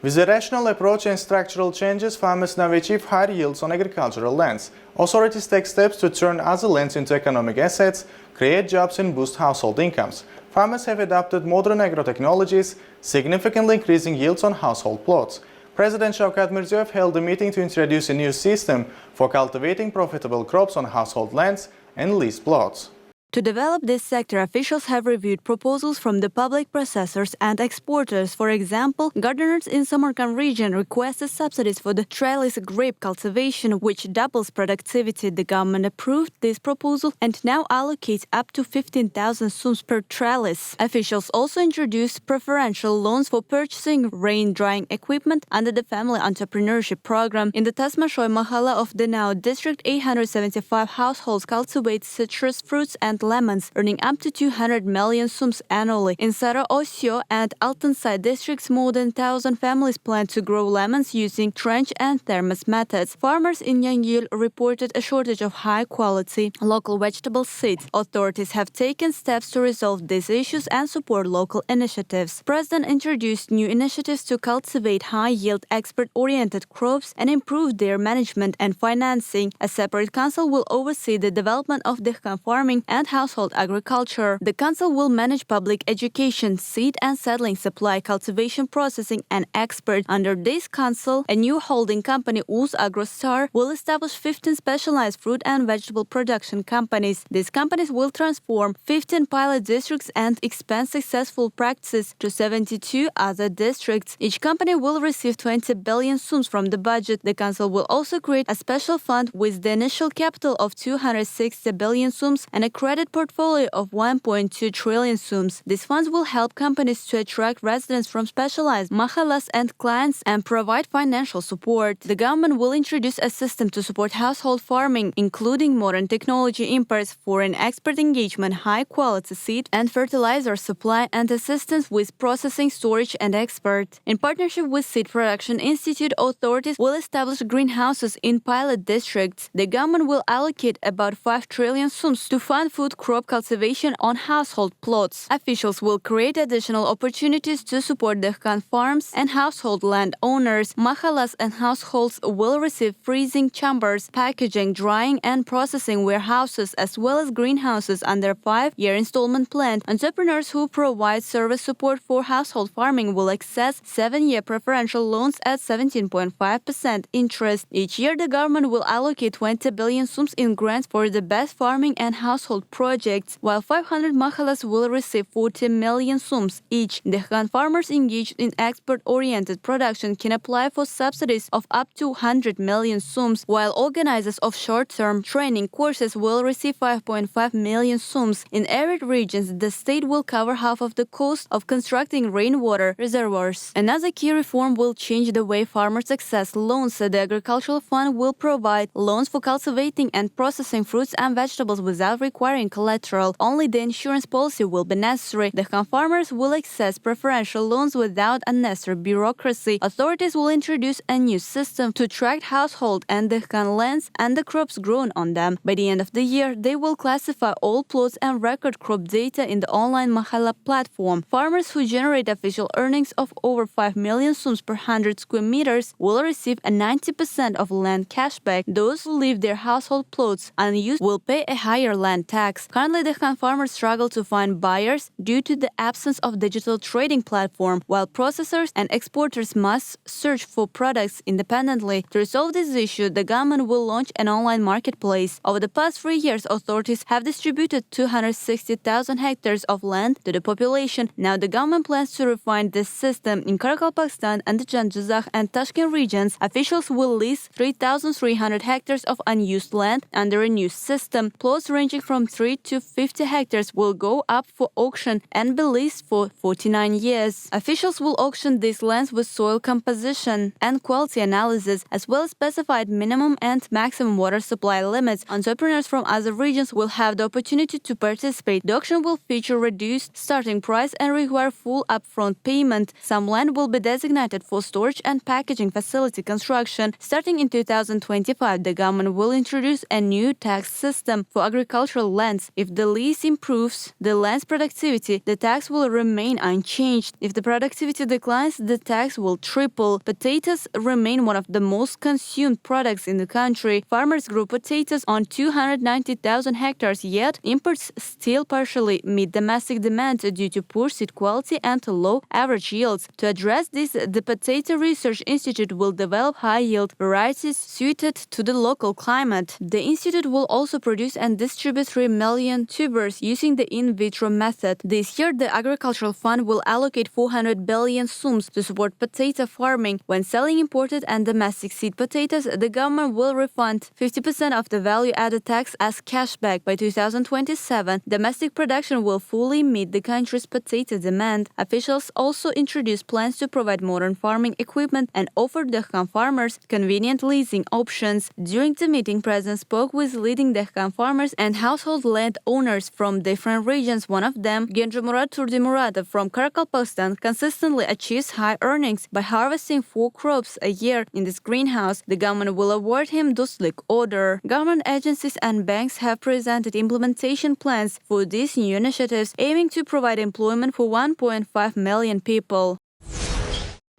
With a rational approach and structural changes, farmers now achieve higher yields on agricultural lands. Authorities take steps to turn other lands into economic assets, create jobs and boost household incomes. Farmers have adopted modern agro-technologies, significantly increasing yields on household plots. President Shavkat Mirziyoyev held a meeting to introduce a new system for cultivating profitable crops on household lands and leased plots. To develop this sector, officials have reviewed proposals from the public processors and exporters. For example, gardeners in Samarkand region requested subsidies for the trellis grape cultivation, which doubles productivity. The government approved this proposal and now allocates up to 15,000 sums per trellis. Officials also introduced preferential loans for purchasing rain drying equipment under the Family Entrepreneurship Program. In the Tasmashoy Mahala of Denau district, 875 households cultivate citrus fruits and lemons, earning up to 200 million sums annually. In Sara-Osio and Altansai districts, more than 1,000 families plan to grow lemons using trench and thermos methods. Farmers in Yangyul reported a shortage of high-quality local vegetable seeds. Authorities have taken steps to resolve these issues and support local initiatives. President introduced new initiatives to cultivate high-yield, export-oriented crops and improve their management and financing. A separate council will oversee the development of dehqan farming and household agriculture. The council will manage public education, seed and seedling supply, cultivation, processing and export. Under this council, a new holding company, Uz Agrostar, will establish 15 specialized fruit and vegetable production companies. These companies will transform 15 pilot districts and expand successful practices to 72 other districts. Each company will receive 20 billion sums from the budget. The council will also create a special fund with the initial capital of 260 billion sums and a credit portfolio of 1.2 trillion sums. These funds will help companies to attract residents from specialized mahalas and clients and provide financial support. The government will introduce a system to support household farming, including modern technology imports, foreign export engagement, high-quality seed and fertilizer supply, and assistance with processing, storage and export. In partnership with Seed Production Institute, authorities will establish greenhouses in pilot districts. The government will allocate about 5 trillion sums to fund food crop cultivation on household plots. Officials will create additional opportunities to support dehqan farms and household land owners. Mahalas and households will receive freezing chambers, packaging, drying and processing warehouses, as well as greenhouses under 5-year installment plan. Entrepreneurs who provide service support for household farming will access 7-year preferential loans at 17.5% interest. Each year, the government will allocate 20 billion sums in grants for the best farming and household projects, while 500 mahalas will receive 40 million sums each. Dehqan farmers engaged in export-oriented production can apply for subsidies of up to 100 million sums, while organizers of short-term training courses will receive 5.5 million sums. In arid regions, the state will cover half of the cost of constructing rainwater reservoirs. Another key reform will change the way farmers access loans. The Agricultural Fund will provide loans for cultivating and processing fruits and vegetables without requiring collateral. Only the insurance policy will be necessary. Dehqan farmers will access preferential loans without unnecessary bureaucracy. Authorities will introduce a new system to track household and dehqan lands and the crops grown on them. By the end of the year, they will classify all plots and record crop data in the online Mahala platform. Farmers who generate official earnings of over 5 million sums per 100 square meters will receive a 90% of land cashback. Those who leave their household plots unused will pay a higher land tax. Currently, dehqan farmers struggle to find buyers due to the absence of digital trading platform, while processors and exporters must search for products independently. To resolve this issue, the government will launch an online marketplace. Over the past 3 years, authorities have distributed 260,000 hectares of land to the population. Now the government plans to refine this system. In Karakalpakstan, Andijan, Jizakh and Tashkent regions, officials will lease 3,300 hectares of unused land under a new system. Plots ranging from 3 to 50 hectares will go up for auction and be leased for 49 years. Officials will auction these lands with soil composition and quality analysis, as well as specified minimum and maximum water supply limits. Entrepreneurs from other regions will have the opportunity to participate. The auction will feature reduced starting price and require full upfront payment. Some land will be designated for storage and packaging facility construction. Starting in 2025, the government will introduce a new tax system for agricultural land. lands. If the lease improves the land's productivity, the tax will remain unchanged. If the productivity declines, the tax will triple. Potatoes remain one of the most consumed products in the country. Farmers grew potatoes on 290,000 hectares, yet imports still partially meet domestic demand due to poor seed quality and low average yields. To address this, the Potato Research Institute will develop high-yield varieties suited to the local climate. The institute will also produce and distribute 3 million tubers using the in vitro method. This year, the Agricultural Fund will allocate 400 billion sums to support potato farming. When selling imported and domestic seed potatoes, the government will refund 50% of the value-added tax as cashback. By 2027, domestic production will fully meet the country's potato demand. Officials also introduced plans to provide modern farming equipment and offer Dehqan farmers convenient leasing options. During the meeting, President spoke with leading Dehqan farmers and household land owners from different regions. One of them, Genco Murat Turdimuratov from Karakalpakstan, consistently achieves high earnings by harvesting 4 crops a year in this greenhouse. The government will award him Dostlik order. Government agencies and banks have presented implementation plans for these new initiatives, aiming to provide employment for 1.5 million people.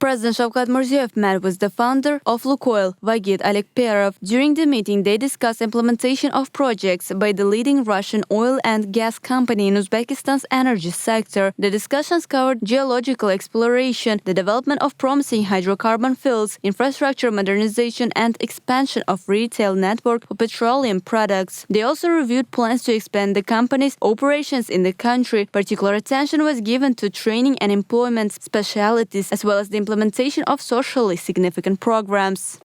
President Shavkat Mirziyoyev met with the founder of Lukoil, Vagit Alekperov. During the meeting, they discussed implementation of projects by the leading Russian oil and gas company in Uzbekistan's energy sector. The discussions covered geological exploration, the development of promising hydrocarbon fields, infrastructure modernization, and expansion of retail network for petroleum products. They also reviewed plans to expand the company's operations in the country. Particular attention was given to training and employment specialities, as well as the implementation of socially significant programs.